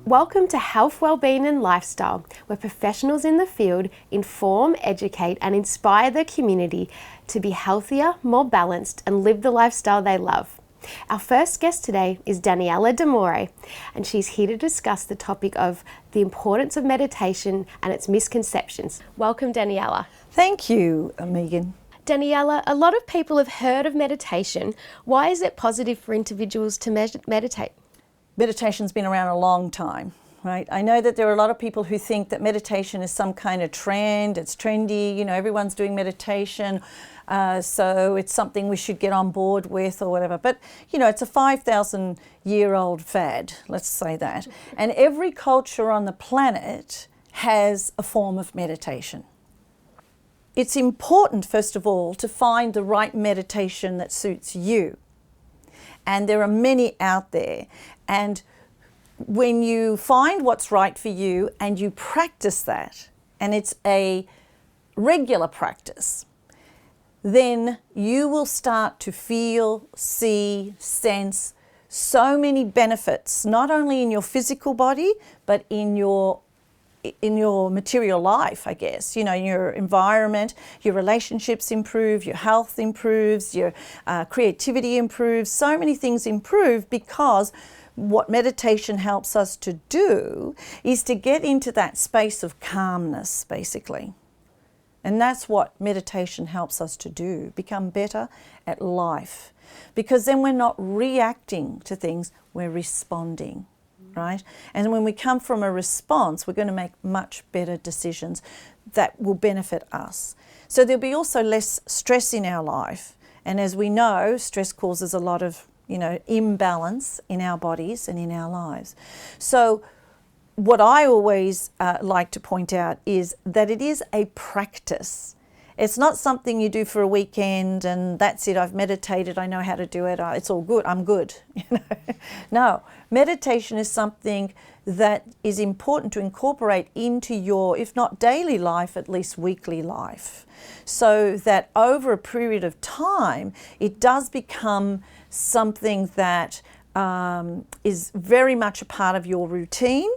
Welcome to Health, Wellbeing and Lifestyle, where professionals in the field inform, educate and inspire the community to be healthier, more balanced and live the lifestyle they love. Our first guest today is Daniella D'Amore, and she's here to discuss the topic of the importance of meditation and its misconceptions. Welcome, Daniella. Thank you, Megan. Daniella, a lot of people have heard of meditation. Why is it positive for individuals to meditate? Meditation's been around a long time, right? I know that there are a lot of people who think that meditation is some kind of trend, it's trendy, you know, everyone's doing meditation, so it's something we should get on board with or whatever. But, you know, it's a 5,000-year-old fad, let's say that. And every culture on the planet has a form of meditation. It's important, first of all, to find the right meditation that suits you. And there are many out there. And when you find what's right for you and you practice that, and it's a regular practice, then you will start to feel, see, sense so many benefits, not only in your physical body, but in your material life, I guess. You know, your environment, your relationships improve, your health improves, your creativity improves, so many things improve because what meditation helps us to do is to get into that space of calmness, basically. And that's what meditation helps us to do, become better at life. Because then we're not reacting to things, we're responding. Right? And when we come from a response, we're going to make much better decisions that will benefit us. So there'll be also less stress in our life. And as we know, stress causes a lot of, imbalance in our bodies and in our lives. So what I always like to point out is that it is a practice. It's not something you do for a weekend and that's it, I've meditated, I know how to do it, it's all good, I'm good. No, meditation is something that is important to incorporate into your, if not daily life, at least weekly life. So that over a period of time, it does become something that is very much a part of your routine,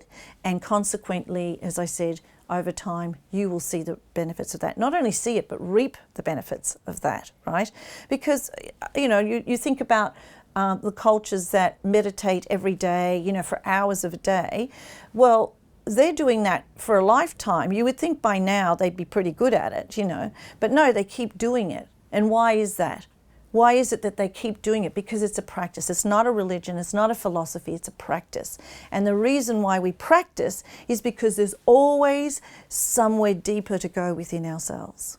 and consequently, as I said, over time, you will see the benefits of that. Not only see it, but reap the benefits of that, right? Because, you think about the cultures that meditate every day, for hours of a day. Well, they're doing that for a lifetime. You would think by now they'd be pretty good at it, but no, they keep doing it. And why is that? Why is it that they keep doing it? Because it's a practice. It's not a religion. It's not a philosophy. It's a practice. And the reason why we practice is because there's always somewhere deeper to go within ourselves.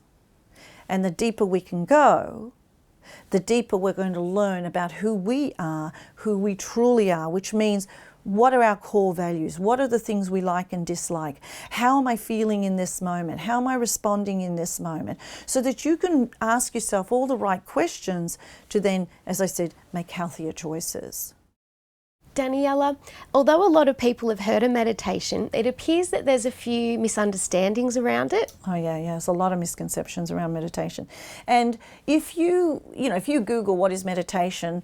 And the deeper we can go, the deeper we're going to learn about who we are, who we truly are, which means what are our core values? What are the things we like and dislike? How am I feeling in this moment? How am I responding in this moment? So that you can ask yourself all the right questions to then, as I said, make healthier choices. Daniella, although a lot of people have heard of meditation, it appears that there's a few misunderstandings around it. Oh yeah, there's a lot of misconceptions around meditation. And if you Google what is meditation,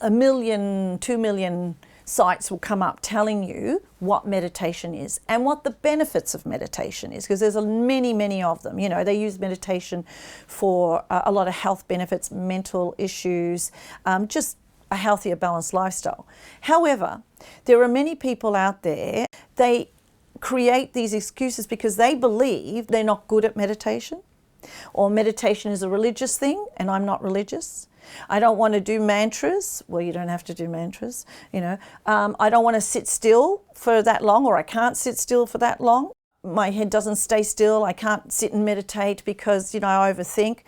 1 million, 2 million sites will come up telling you what meditation is and what the benefits of meditation is, because there's many of them. They use meditation for a lot of health benefits, mental issues, just a healthier, balanced lifestyle. However, there are many people out there, they create these excuses because they believe they're not good at meditation, or meditation is a religious thing and I'm not religious. I don't want to do mantras. Well, you don't have to do mantras, I don't want to sit still for that long, or I can't sit still for that long. My head doesn't stay still. I can't sit and meditate because, I overthink.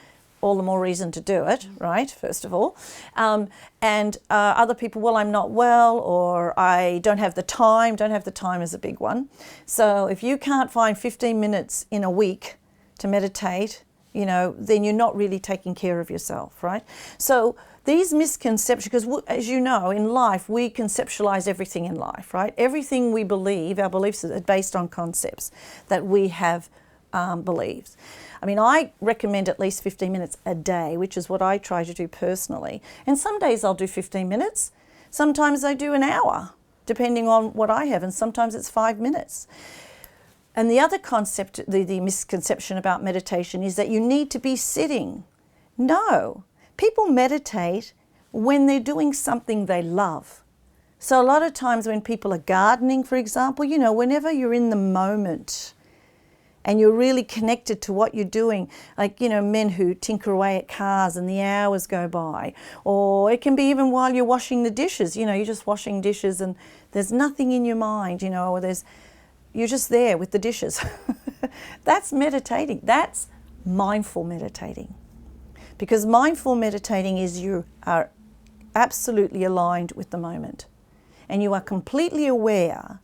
All the more reason to do it, right, first of all. And other people, well, I'm not well, or I don't have the time. Don't have the time is a big one. So if you can't find 15 minutes in a week to meditate, then you're not really taking care of yourself, right? So these misconceptions, because as you know, in life, we conceptualize everything in life, right? Everything we believe, our beliefs are based on concepts that we have believed. I mean, I recommend at least 15 minutes a day, which is what I try to do personally. And some days I'll do 15 minutes. Sometimes I do an hour. depending on what I have, and sometimes it's 5 minutes. And the other concept, the misconception about meditation is that you need to be sitting. No, people meditate when they're doing something they love. So a lot of times when people are gardening, for example, you know, whenever you're in the moment and you're really connected to what you're doing, like, you know, men who tinker away at cars and the hours go by, or it can be even while you're washing the dishes, you know, you're just washing dishes and there's nothing in your mind, you know, or you're just there with the dishes. That's meditating. That's mindful meditating. Because mindful meditating is you are absolutely aligned with the moment. And you are completely aware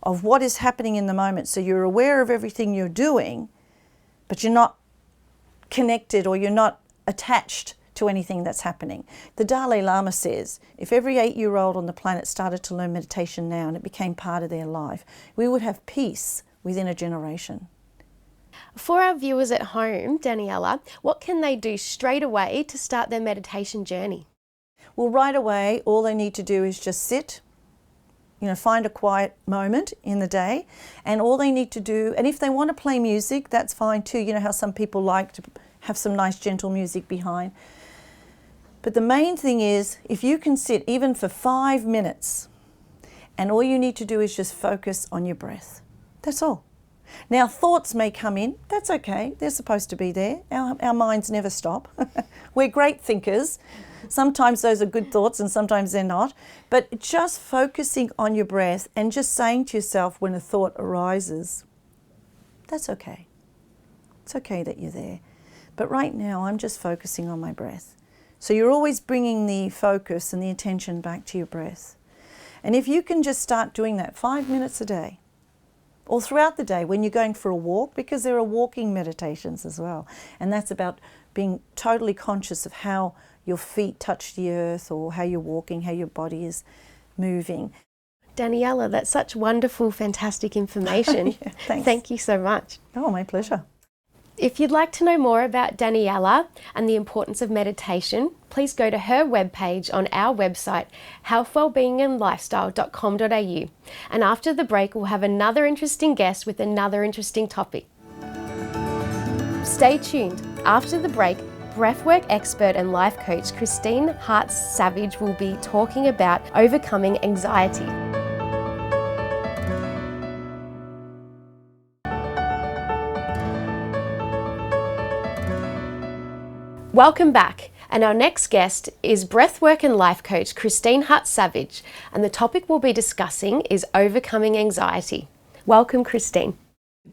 of what is happening in the moment. So you're aware of everything you're doing, but you're not connected or you're not attached to anything that's happening. The Dalai Lama says, if every 8-year-old on the planet started to learn meditation now and it became part of their life, we would have peace within a generation. For our viewers at home, Daniella, what can they do straight away to start their meditation journey? Well, right away, all they need to do is just sit, you know, find a quiet moment in the day, and all they need to do, and if they want to play music, that's fine too. You know how some people like to have some nice gentle music behind. But the main thing is, if you can sit even for 5 minutes, and all you need to do is just focus on your breath. That's all. Now, thoughts may come in. That's okay. They're supposed to be there. Our minds never stop. We're great thinkers. Sometimes those are good thoughts and sometimes they're not. But just focusing on your breath and just saying to yourself when a thought arises, that's okay. It's okay that you're there. But right now, I'm just focusing on my breath. So you're always bringing the focus and the attention back to your breath. And if you can just start doing that 5 minutes a day, or throughout the day when you're going for a walk, because there are walking meditations as well. And that's about being totally conscious of how your feet touch the earth or how you're walking, how your body is moving. Daniella, that's such wonderful, fantastic information. Yeah, thanks. Thank you so much. Oh, my pleasure. If you'd like to know more about Daniella and the importance of meditation, please go to her webpage on our website, healthwellbeingandlifestyle.com.au. And after the break, we'll have another interesting guest with another interesting topic. Stay tuned. After the break, breathwork expert and life coach Christine Hart-Savage will be talking about overcoming anxiety. Welcome back, and our next guest is breathwork and life coach Christine Hart-Savage, and the topic we'll be discussing is overcoming anxiety. Welcome, Christine.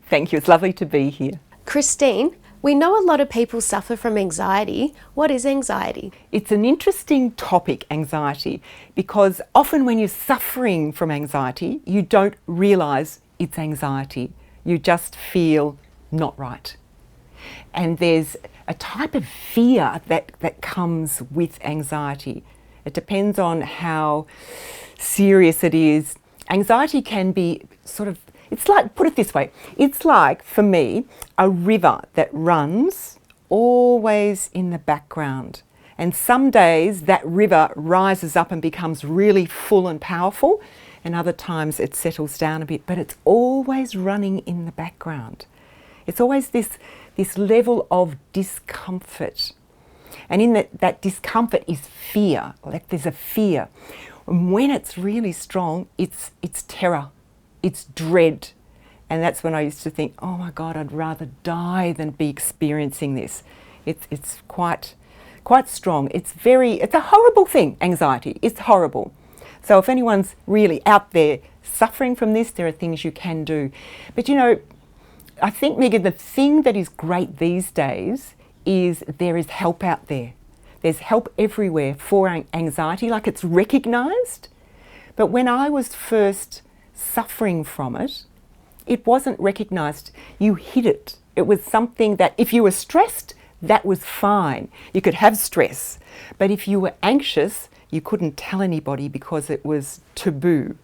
Thank you, it's lovely to be here. Christine, we know a lot of people suffer from anxiety. What is anxiety? It's an interesting topic, anxiety, because often when you're suffering from anxiety, you don't realise it's anxiety. You just feel not right. And there's a type of fear that comes with anxiety. It depends on how serious it is. Anxiety can be sort of, it's like, put it this way, it's like, for me, a river that runs always in the background. And some days that river rises up and becomes really full and powerful, and other times it settles down a bit, but it's always running in the background. It's always this level of discomfort. And in that discomfort is fear, like there's a fear. And when it's really strong, it's terror, it's dread. And that's when I used to think, oh my God, I'd rather die than be experiencing this. It's quite strong. It's a horrible thing, anxiety. It's horrible. So if anyone's really out there suffering from this, there are things you can do. But you know, I think, Megan, the thing that is great these days is there is help out there. There's help everywhere for anxiety, like it's recognised. But when I was first suffering from it, it wasn't recognised. You hid it. It was something that if you were stressed, that was fine. You could have stress. But if you were anxious, you couldn't tell anybody because it was taboo,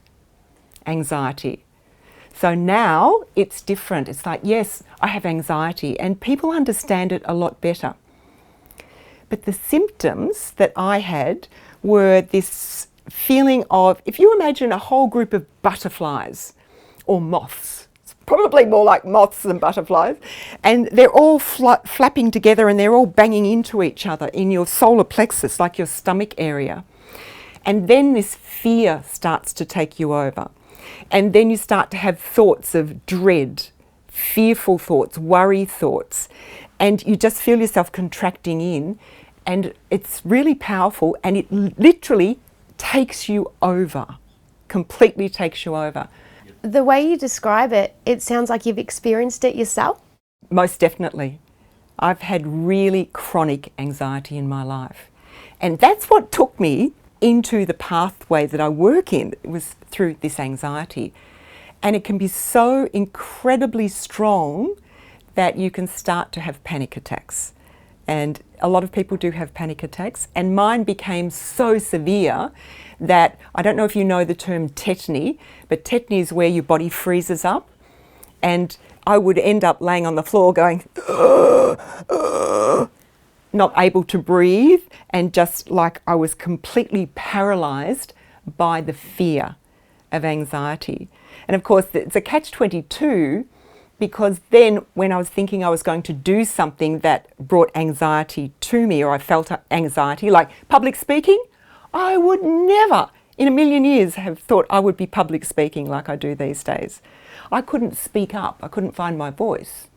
anxiety. So now it's different. It's like, yes, I have anxiety, and people understand it a lot better. But the symptoms that I had were this feeling of, if you imagine a whole group of butterflies or moths, it's probably more like moths than butterflies, and they're all flapping together and they're all banging into each other in your solar plexus, like your stomach area. And then this fear starts to take you over. And then you start to have thoughts of dread, fearful thoughts, worry thoughts, and you just feel yourself contracting in, and it's really powerful, and it literally takes you over, completely takes you over. The way you describe it, it sounds like you've experienced it yourself. Most definitely. I've had really chronic anxiety in my life, and that's what took me into the pathway that I work in. It was through this anxiety, and it can be so incredibly strong that you can start to have panic attacks. And a lot of people do have panic attacks, and mine became so severe that, I don't know if you know the term tetany, but tetany is where your body freezes up, and I would end up laying on the floor going, not able to breathe, and just like I was completely paralysed by the fear of anxiety. And of course, it's a catch-22, because then when I was thinking I was going to do something that brought anxiety to me, or I felt anxiety, like public speaking, I would never in a million years have thought I would be public speaking like I do these days. I couldn't speak up, I couldn't find my voice.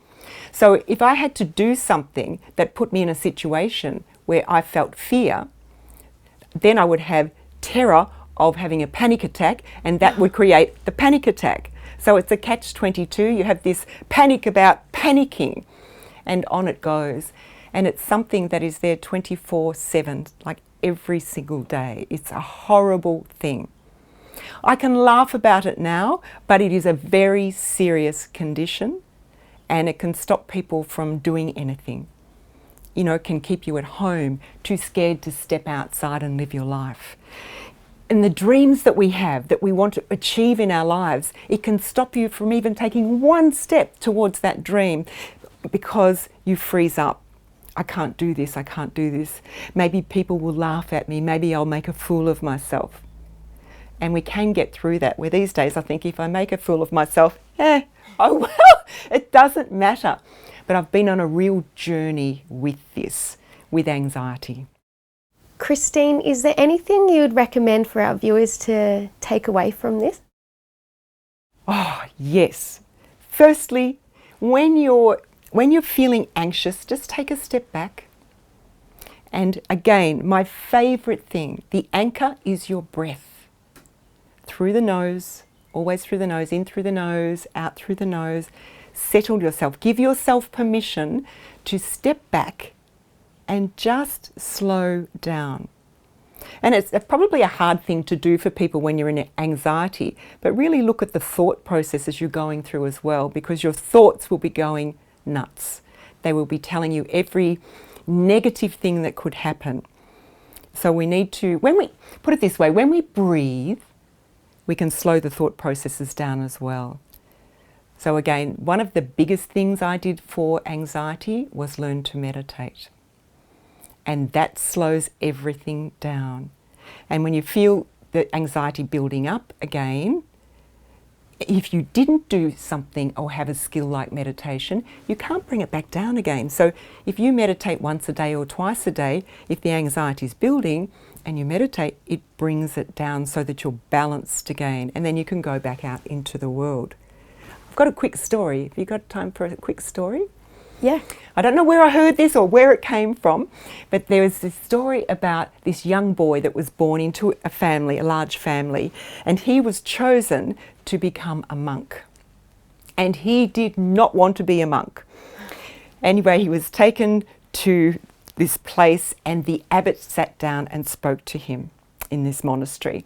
So if I had to do something that put me in a situation where I felt fear, then I would have terror of having a panic attack, and that would create the panic attack. So it's a catch-22. You have this panic about panicking, and on it goes. And it's something that is there 24/7, like every single day. It's a horrible thing. I can laugh about it now, but it is a very serious condition, and it can stop people from doing anything. You know, it can keep you at home, too scared to step outside and live your life. And the dreams that we have, that we want to achieve in our lives, it can stop you from even taking one step towards that dream because you freeze up. I can't do this, I can't do this. Maybe people will laugh at me, maybe I'll make a fool of myself. And we can get through that, where these days I think if I make a fool of myself, oh well, it doesn't matter. But I've been on a real journey with this, with anxiety. Christine, is there anything you would recommend for our viewers to take away from this? Oh, yes. Firstly, when you're feeling anxious, just take a step back. And again, my favourite thing, the anchor is your breath. Through the nose, always through the nose, in through the nose, out through the nose. Settle yourself. Give yourself permission to step back and just slow down. And it's probably a hard thing to do for people when you're in anxiety, but really look at the thought processes you're going through as well, because your thoughts will be going nuts. They will be telling you every negative thing that could happen. So we need to, when we put it this way, when we breathe, we can slow the thought processes down as well. So again, one of the biggest things I did for anxiety was learn to meditate. And that slows everything down. And when you feel the anxiety building up again, if you didn't do something or have a skill like meditation, you can't bring it back down again. So if you meditate once a day or twice a day, if the anxiety is building and you meditate, it brings it down so that you're balanced again, and then you can go back out into the world. I've got a quick story. Have you got time for a quick story? Yeah. I don't know where I heard this or where it came from, but there was this story about this young boy that was born into a family, a large family, and he was chosen to become a monk. And he did not want to be a monk. Anyway, he was taken to this place, and the abbot sat down and spoke to him in this monastery.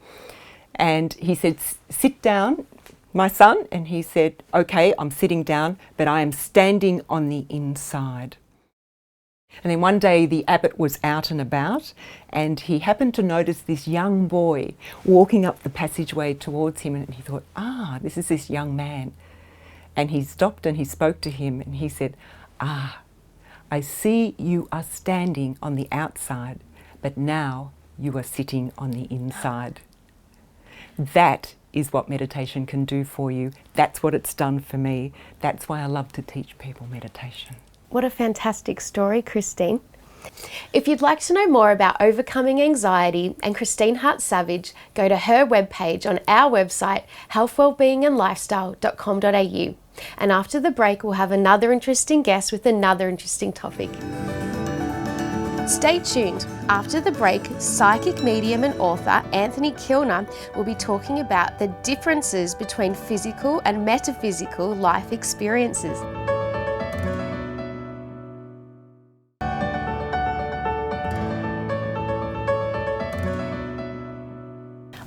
And he said, "Sit down, my son," and he said, "Okay, I'm sitting down, but I am standing on the inside." And then one day the abbot was out and about, and he happened to notice this young boy walking up the passageway towards him, and he thought, this is this young man. And he stopped and he spoke to him, and he said, "I see you are standing on the outside, but now you are sitting on the inside." That is what meditation can do for you. That's what it's done for me. That's why I love to teach people meditation. What a fantastic story, Christine. If you'd like to know more about overcoming anxiety and Christine Hart-Savage, go to her webpage on our website, healthwellbeingandlifestyle.com.au. And after the break, we'll have another interesting guest with another interesting topic. Stay tuned. After the break, psychic medium and author Anthony Kilner will be talking about the differences between physical and metaphysical life experiences.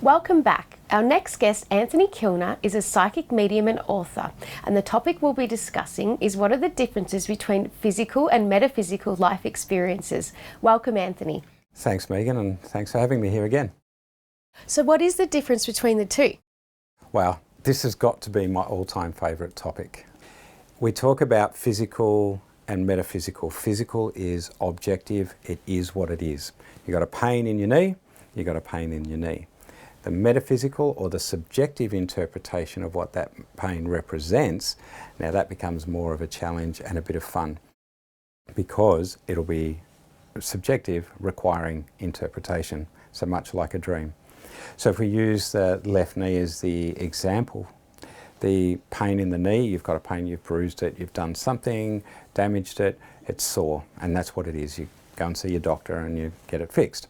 Welcome back. Our next guest, Anthony Kilner, is a psychic medium and author, and the topic we'll be discussing is what are the differences between physical and metaphysical life experiences. Welcome, Anthony. Thanks, Megan, and thanks for having me here again. So what is the difference between the two? Wow, this has got to be my all-time favourite topic. We talk about physical and metaphysical. Physical is objective, it is what it is. You got a pain in your knee, you got a pain in your knee. The metaphysical or the subjective interpretation of what that pain represents, now that becomes more of a challenge and a bit of fun because it'll be subjective, requiring interpretation, so much like a dream. So if we use the left knee as the example, the pain in the knee, you've got a pain, you've bruised it, you've done something, damaged it, it's sore, and that's what it is. You go and see your doctor and you get it fixed.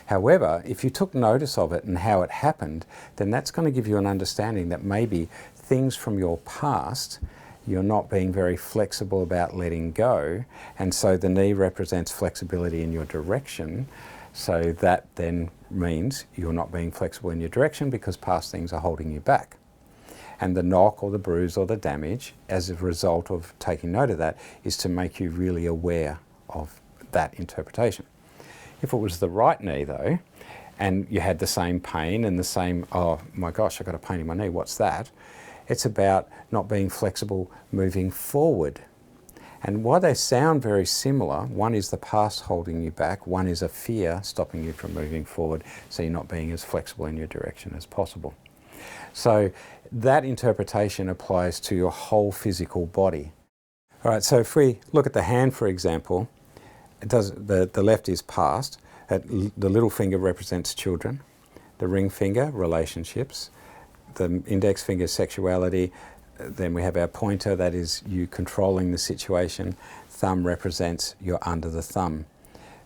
However, if you took notice of it and how it happened, then that's going to give you an understanding that maybe things from your past, you're not being very flexible about letting go, and so the knee represents flexibility in your direction, so that then means you're not being flexible in your direction because past things are holding you back. And the knock or the bruise or the damage, as a result of taking note of that, is to make you really aware of that interpretation. If it was the right knee though, and you had the same pain and the same, oh my gosh, I've got a pain in my knee, what's that? It's about not being flexible moving forward. And while they sound very similar, one is the past holding you back, one is a fear stopping you from moving forward, so you're not being as flexible in your direction as possible. So that interpretation applies to your whole physical body. All right, so if we look at the hand, for example, the left is past, the little finger represents children, the ring finger, relationships, the index finger, sexuality, then we have our pointer, that is you controlling the situation, thumb represents you're under the thumb.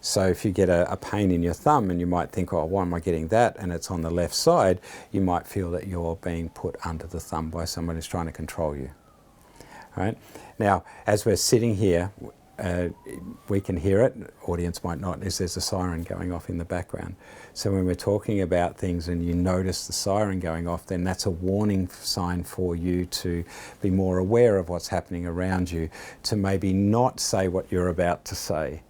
So if you get a pain in your thumb and you might think, oh, why am I getting that? And it's on the left side, you might feel that you're being put under the thumb by someone who's trying to control you. All right? Now, as we're sitting here, we can hear it, audience might not, is there's a siren going off in the background. So when we're talking about things and you notice the siren going off, then that's a warning sign for you to be more aware of what's happening around you, to maybe not say what you're about to say,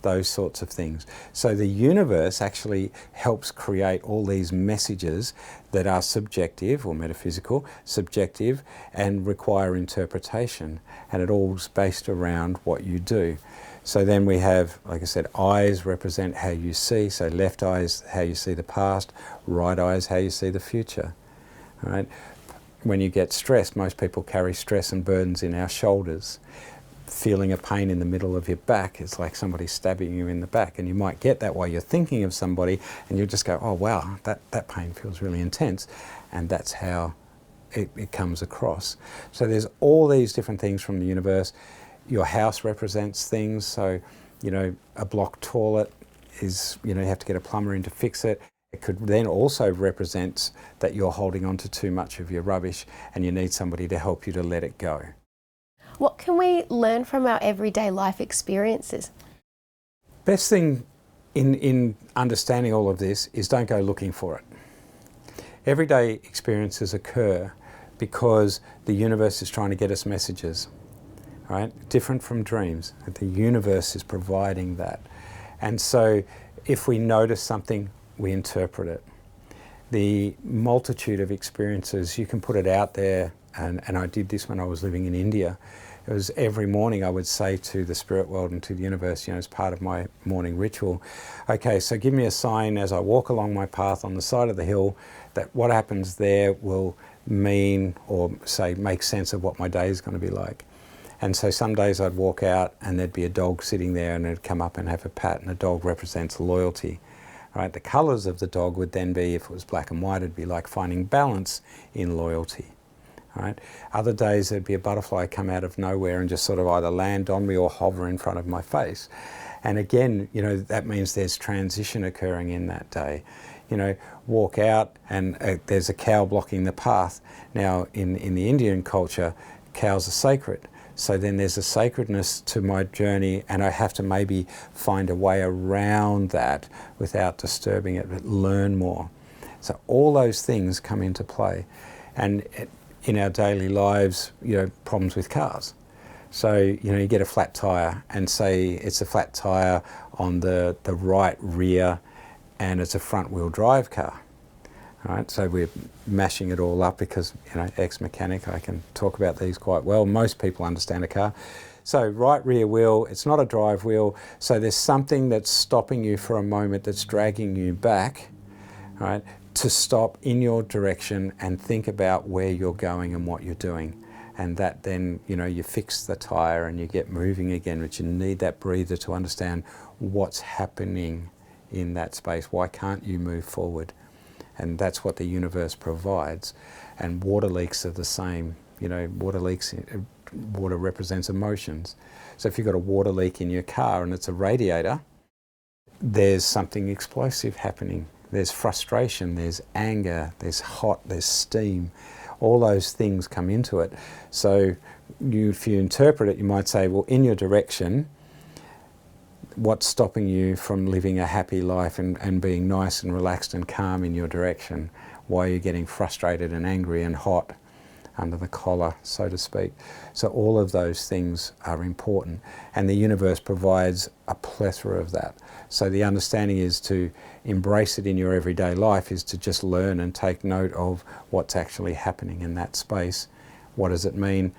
those sorts of things. So the universe actually helps create all these messages that are subjective or metaphysical, subjective, and require interpretation. And it all's based around what you do. So then we have, like I said, eyes represent how you see. So left eye is how you see the past, right eye is how you see the future. All right? When you get stressed, most people carry stress and burdens in our shoulders. Feeling a pain in the middle of your back is like somebody stabbing you in the back, and you might get that while you're thinking of somebody and you'll just go, oh wow, that pain feels really intense, and that's how it comes across. So there's all these different things from the universe. Your house represents things, so you know, a blocked toilet is, you know, you have to get a plumber in to fix it. It could then also represent that you're holding on to too much of your rubbish and you need somebody to help you to let it go. What can we learn from our everyday life experiences? Best thing in understanding all of this is don't go looking for it. Everyday experiences occur because the universe is trying to get us messages, right? Different from dreams. The universe is providing that. And so if we notice something, we interpret it. The multitude of experiences, you can put it out there, and I did this when I was living in India, It was every morning I would say to the spirit world and to the universe, as part of my morning ritual, okay, so give me a sign as I walk along my path on the side of the hill that what happens there will mean or say make sense of what my day is going to be like. And so some days I'd walk out and there'd be a dog sitting there and it'd come up and have a pat, and a dog represents loyalty. Right? The colours of the dog would then be, if it was black and white, it'd be like finding balance in loyalty. Right? Other days there'd be a butterfly come out of nowhere and just sort of either land on me or hover in front of my face. And again, that means there's transition occurring in that day. Walk out and there's a cow blocking the path. Now in the Indian culture, cows are sacred. So then there's a sacredness to my journey, and I have to maybe find a way around that without disturbing it, but learn more. So all those things come into play. And in our daily lives, problems with cars. So, you get a flat tyre, and say it's a flat tyre on the right rear, and it's a front wheel drive car. Right, so we're mashing it all up because, ex-mechanic, I can talk about these quite well. Most people understand a car. So right rear wheel, it's not a drive wheel, so there's something that's stopping you for a moment, that's dragging you back, right, to stop in your direction and think about where you're going and what you're doing. And that then, you fix the tyre and you get moving again, but you need that breather to understand what's happening in that space. Why can't you move forward? And that's what the universe provides. And water leaks are the same. Water represents emotions. So if you've got a water leak in your car and it's a radiator, there's something explosive happening. There's frustration, there's anger, there's hot, there's steam. All those things come into it. So if you interpret it, you might say, well, in your direction, what's stopping you from living a happy life and being nice and relaxed and calm in your direction? Why are you getting frustrated and angry and hot under the collar, so to speak? So all of those things are important, and the universe provides a plethora of that. So the understanding is to embrace it in your everyday life, is to just learn and take note of what's actually happening in that space. What does it mean?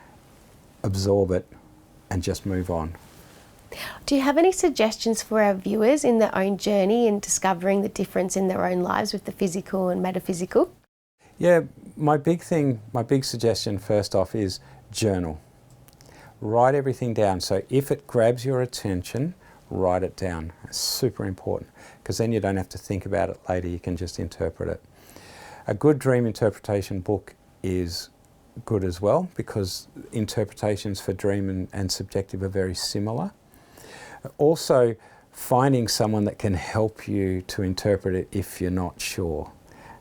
Absorb it and just move on. Do you have any suggestions for our viewers in their own journey in discovering the difference in their own lives with the physical and metaphysical? Yeah, my big suggestion first off is journal. Write everything down. So if it grabs your attention, write it down. It's super important, because then you don't have to think about it later, you can just interpret it. A good dream interpretation book is good as well, because interpretations for dream and subjective are very similar. Also, finding someone that can help you to interpret it if you're not sure.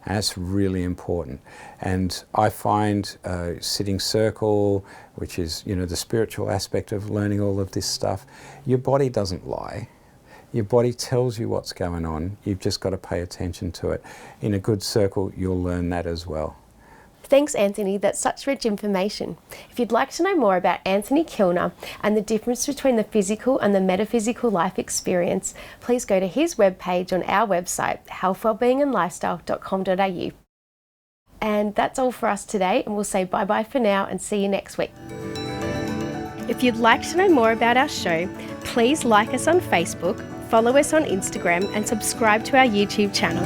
And that's really important. And I find sitting circle, which is, the spiritual aspect of learning all of this stuff, your body doesn't lie. Your body tells you what's going on. You've just got to pay attention to it. In a good circle, you'll learn that as well. Thanks, Anthony. That's such rich information. If you'd like to know more about Anthony Kilner and the difference between the physical and the metaphysical life experience, please go to his webpage on our website, healthwellbeingandlifestyle.com.au. And that's all for us today, and we'll say bye-bye for now and see you next week. If you'd like to know more about our show, please like us on Facebook, follow us on Instagram, and subscribe to our YouTube channel.